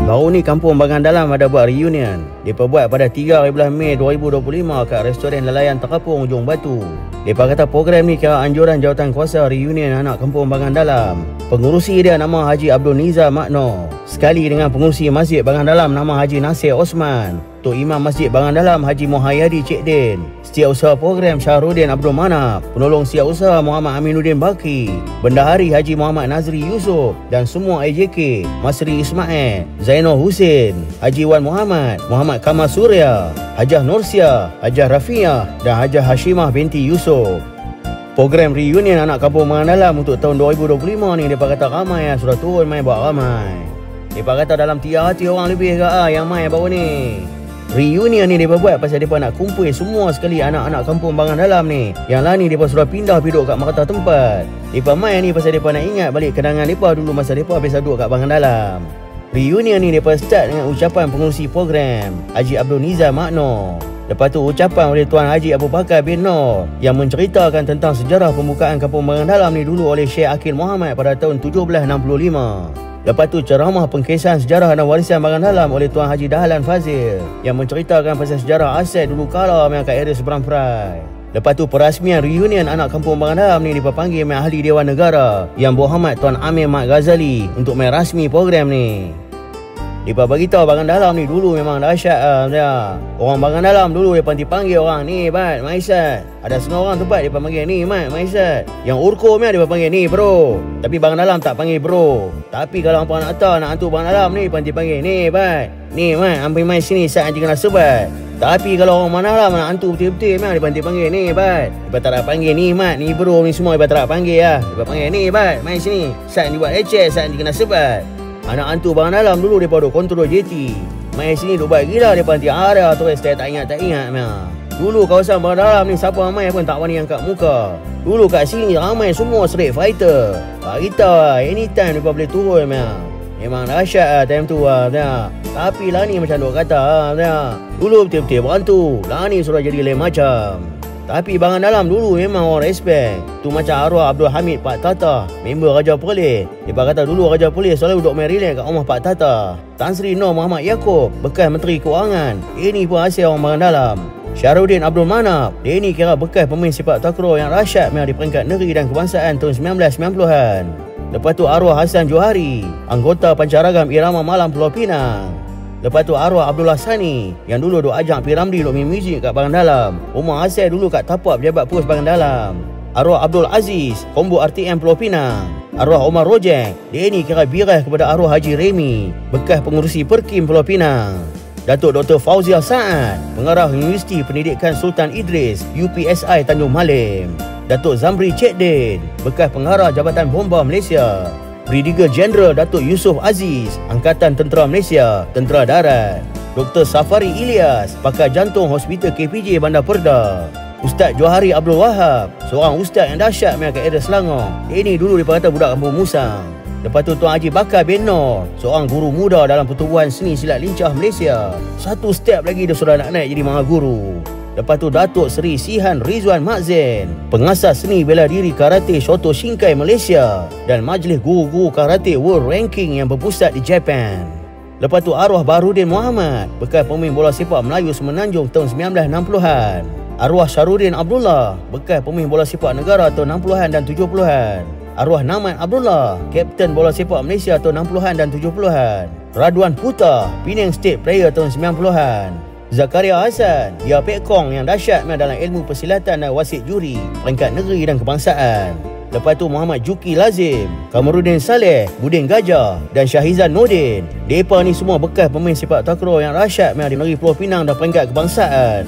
Baru ni Kampung Bangan Dalam ada buat reunion. Mereka buat pada 13 Mei 2025 kat restoran Nelayan Tekapung Ujung Batu. Mereka kata program ni kira anjuran Jawatankuasa reunion anak Kampung Bangan Dalam. Pengurusi dia nama Haji Abdul Nizar Makno. Sekali dengan pengurusi Masjid Bangan Dalam nama Haji Nasir Osman. Tok Imam Masjid Bangan Dalam Haji Muhayyadi Cik Din. Setiausaha program Syahrudin Abdul Manap. Penolong setiausaha Muhammad Aminuddin Baki. Bendahari Haji Muhammad Nazri Yusof. Dan semua AJK Masri Ismail, Zainul Husin, Haji Wan Muhammad, Muhammad Kamal Surya, Hajah Nursia, Hajah Rafiah dan Hajah Hashimah binti Yusof. Program reunion anak Kampung Bangan Dalam untuk tahun 2025 ni mereka kata ramai yang sudah turun main buat ramai. Mereka kata dalam 300 orang lebih ke yang main baru ni. Reunion ni mereka buat pasal mereka nak kumpul semua sekali anak-anak Kampung Bangan Dalam ni. Yang lah ni mereka sudah pindah duduk kat merata tempat. Mereka main ni pasal mereka nak ingat balik kenangan mereka dulu masa mereka biasa duduk kat Bangan Dalam. Reunion ni mereka start dengan ucapan pengurusi program Haji Abdul Nizar Makno. Lepas tu ucapan oleh Tuan Haji Abu Bakar bin Nur yang menceritakan tentang sejarah pembukaan Kampung Bangan Dalam ni dulu oleh Syekh Akil Muhammad pada tahun 1765. Lepas tu ceramah pengkisahan sejarah dan warisan Bangan Dalam oleh Tuan Haji Dahlan Fazil yang menceritakan pasal sejarah asal dulu kala yang kat area Seberang Perai. Lepas tu perasmian reunion anak Kampung Bangan Dalam ni dipanggil oleh ahli Dewan Negara yang berhormat Tuan Amir Mat Ghazali untuk main rasmi program ni. Mereka beritahu Bangan Dalam ni dulu memang dahsyat Orang Bangan Dalam dulu mereka dipanggil orang ni Mat, Maisat. Ada setengah orang tempat mereka panggil ni Mat, Maisat. Yang urko mereka panggil ni bro. Tapi Bangan Dalam tak panggil bro. Tapi kalau hampa nak tahu nak hantu Bangan Dalam ni mereka dipanggil ni Mat. Ni Mat, ambil main sini saat je kena sebat. Tapi kalau orang Bangan Dalam nak hantu betul-betul mereka dipanggil ni Mat. Mereka tak nak panggil ni Mat, ni bro ni semua mereka tak nak panggil lah. Mereka panggil ni Mat, main sini. Saat dibuat leceh, saat je kena sebat. Anak hantu Bangan Dalam dulu mereka duk kontrol JT. Main sini duk buat gila mereka nanti ada terus tak ingat meh. Dulu kawasan Bangan Dalam ni siapa ramai pun tak berani angkat muka. Dulu kat sini ramai semua street fighter. Pak kita anytime mereka boleh turun meh. Memang dahsyat time tu Tapi lah ni macam duk kata dulu betul-betul berantu. Lah ni sudah jadi lain macam. Tapi Bangan Dalam dulu memang orang respect. Tu macam arwah Abdul Hamid Pak Tata, member Raja Polis. Dia kata dulu Raja Polis selalu duduk main relax kat rumah Pak Tata. Tan Sri Nur Muhammad Yaakob, bekas Menteri Keuangan. Ini pun hasil orang Bangan Dalam. Syahrudin Abdul Manap, dia ni kira bekas pemain sepak takraw yang rasyat di peringkat negeri dan kebangsaan tahun 1990-an. Lepas tu arwah Hasan Johari, anggota Pancaragam Irama Malam Pulau Pinang. Lepas tu arwah Abdullah Sani yang dulu duk ajak P. Ramli duk main muzik kat Bangan Dalam. Rumah asal dulu kat tapak pejabat pos Bangan Dalam. Arwah Abdul Aziz, kombo RTM Pulau Pinang. Arwah Omar Rojek, dia ni kira birah kepada arwah Haji Remi, bekas pengurusi Perkim Pulau Pinang. Datuk Dr. Fauzia Saad, pengarah Universiti Pendidikan Sultan Idris, UPSI Tanjung Malim. Datuk Zamri Cik Din, bekas pengarah Jabatan Bomba Malaysia. Brigadier Jeneral Datuk Yusof Aziz, Angkatan Tentera Malaysia, Tentera Darat. Dr. Safari Ilyas, pakar jantung Hospital KPJ Bandar Perda. Ustaz Johari Abdul Wahab, seorang ustaz yang dahsyat kat area Selangor. Ini dulu dia kata budak kampung Musang. Lepas tu Tuan Haji Bakar bin Nur, seorang guru muda dalam Pertubuhan Seni Silat Lincah Malaysia. Satu step lagi dia sudah nak naik jadi maha guru. Lepas tu Datuk Seri Sihan Rizwan Makzen, pengasas seni bela diri karate Shoto Shinkai Malaysia dan Majlis Guru-Guru Karate World Ranking yang berpusat di Japan. Lepas tu arwah Baharudin Muhammad, bekas pemain bola sepak Melayu Semenanjung tahun 1960-an. Arwah Syarudin Abdullah, bekas pemain bola sepak negara tahun 60-an dan 70-an. Arwah Naman Abdullah, kapten bola sepak Malaysia tahun 60-an dan 70-an. Radwan Puta, Penang State player tahun 90-an. Zakaria Hassan, dia pekong yang dahsyat dalam ilmu persilatan dan wasit juri peringkat negeri dan kebangsaan. Lepas tu Muhammad Juki Lazim, Kamarudin Saleh, Budin Gajah dan Syahizan Nordin. Mereka ni semua bekas pemain sepak takraw yang rasyat di negeri Pulau Pinang dan peringkat kebangsaan.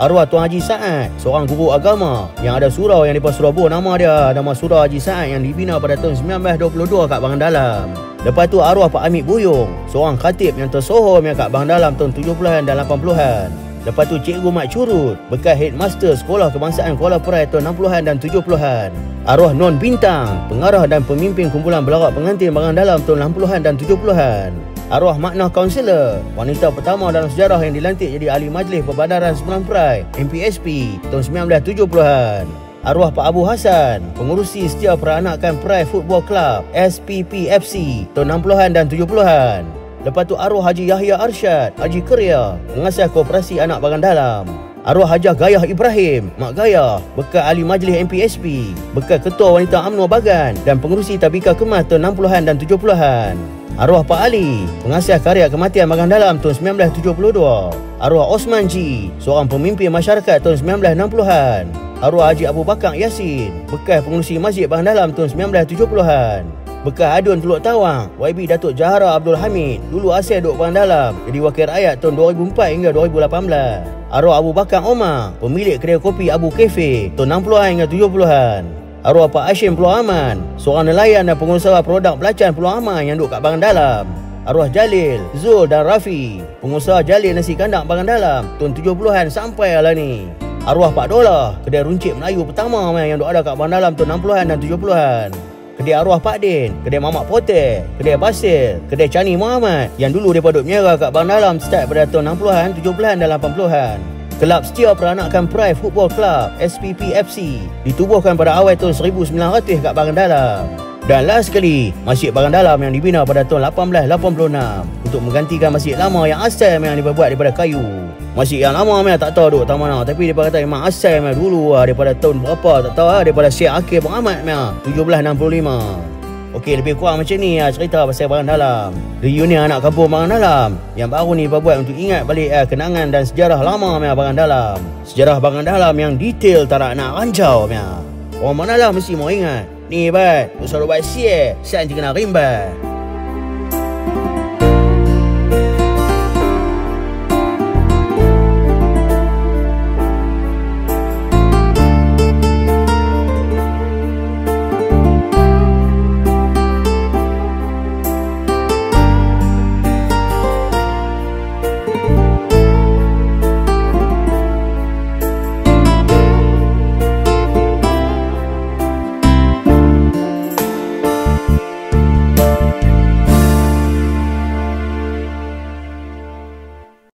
Arwah Tuan Haji Saad, seorang guru agama yang ada surau yang mereka sudah bawa nama dia, nama surau Haji Saad yang dibina pada tahun 1922 kat Bangan Dalam. Lepas tu arwah Pak Amit Buyung, seorang khatib yang tersohor kat Bangan Dalam tahun 70-an dan 80-an. Lepas tu Cikgu Mat Curut, bekas headmaster Sekolah Kebangsaan Kuala Perai tahun 60-an dan 70-an. Arwah Non Bintang, pengarah dan pemimpin kumpulan belarak pengantin Bangan Dalam tahun 60-an dan 70-an. Arwah Makna Kaunselor, wanita pertama dalam sejarah yang dilantik jadi ahli majlis Perbadaran Seberang Perai MPSP tahun 1970-an. Arwah Pak Abu Hassan, pengurusi setia peranakan Perai Football Club SPPFC tahun 60-an dan 70-an. Lepas tu arwah Haji Yahya Arsyad, Haji Keria, pengasas Koperasi Anak Barang Dalam. Arwah Hajah Gayah Ibrahim, Mak Gayah, bekas ahli majlis MPSP, bekas ketua wanita UMNO Bagan dan pengerusi Tabika Kemas tahun 60-an dan 70-an. Arwah Pak Ali, pengasas Karya Kematian Barang Dalam tahun 1972. Arwah Osman G, seorang pemimpin masyarakat tahun 1960-an. Arwah Haji Abu Bakar Yasin, bekas pengerusi Masjid Barang Dalam tahun 1970-an. Bekas Adun Teluk Tawang, YB Datuk Jahara Abdul Hamid, dulu asal duk Barang Dalam, jadi wakil rakyat tahun 2004 hingga 2018. Arwah Abu Bakar Omar, pemilik kedai kopi Abu Cafe tahun 60-an hingga 70-an. Arwah Pak Hashim Pulau Aman, seorang nelayan dan pengusaha produk belacan Pulau Aman yang duk kat Barang Dalam. Arwah Jalil, Zul dan Rafi, pengusaha Jalil Nasi Kandang Barang Dalam tahun 70-an sampai lah ni. Arwah Pak Dolah, kedai runcit Melayu pertama yang duk ada kat Barang Dalam tahun 60-an dan 70-an. Kedai arwah Pak Din, kedai Mamak Pote, kedai Basil, kedai Chani Muhammad yang dulu mereka duk menyerah kat Barang Dalam start pada tahun 60-an, 70-an dan 80-an. Kelab Setia Peranakan Pride Football Club SPPFC ditubuhkan pada awal tahun 1900 kat Barang Dalam. Dan last sekali, Masjid Barang Dalam yang dibina pada tahun 1886 untuk menggantikan masjid lama yang asal yang dibuat daripada kayu. Masjid yang lama memang tak tahu duk tak mana, tapi dia kata memang asal memang dulu daripada tahun berapa tak tahu daripada Syekh Akil Muhammad memang 1765. Okey, lebih kurang macam ni cerita pasal Barang Dalam. Reunion anak kampung Barang Dalam yang baru ni buat untuk ingat balik kenangan dan sejarah lama memang Barang Dalam. Sejarah Barang Dalam yang detail tak nak rancau memang. Orang Barang Dalam mesti mau ingat. Ni bat, usah buat share, saya kena rimbat.